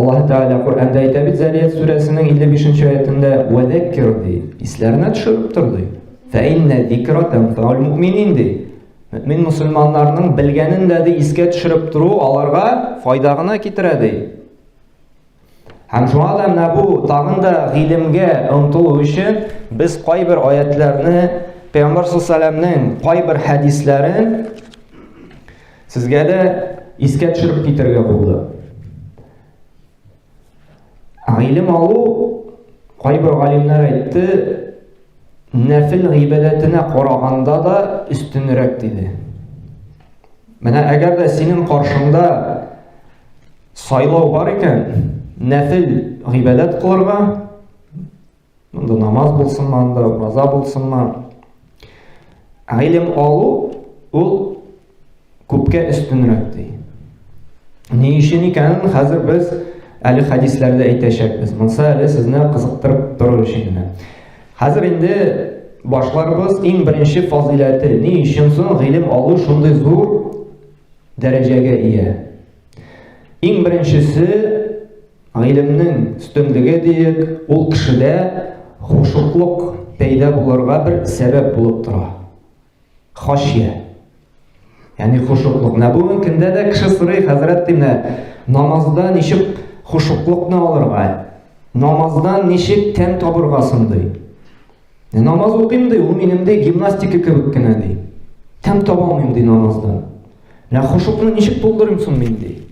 Allah Teala Kur'an'da aytабит Зарiyat surəsinin 55-ci ayətində "Və zəkkir" deyir. İslərinə düşürüb durdu. "Fə innə zikra tənfəul mu'minin" deyir. Mümin musulmanlarının bilgənin də iskä düşürüb duru alarga faydagına kitirədi. Həm şu adamla bu tağında ilimge untulu üçün biz qaybir ayetlerini Peygamber sallallahu aleyhi ve sellem'nin qaybir hadislerin sizge de iskä düşürüp kitirge buldu. İlim alu qaybir alimler aytdı nefil ibadetine qaraganda da üstünrek dedi. Mene eğer de senin karşında saylav var iken nefil ibadet kılırga, bunda namaz bulsunma, bunda raza bulsunma, ilim alu ol köpke üstünrek dedi. Ne işin ikanin hazır biz Ali hadislerde aytacakbız. Bunsa Ali sizni kızıktırıp durur işinine. Hazır indi başlarımız en birinci fazileti ne işin son ilim alı şunday zor derecege iyi. En birincisi ilimnin üstünlüğü deyik, ol kişide hoşukluk peyda bulurga bir sebep bulup dura. Haşiye. Yani hoşukluk. Ne bu mümkünde de kişi sırayı Hazret dinle namazda nişip hoşukluk ne olurga? Namazdan nişip tem taburgasın deyik. Namaz okuyayım deyik, o benim de gimnastika kebik gene deyik. Tem tabamayım deyik namazdan. Hoşuklu nişip doldurayım son ben deyik.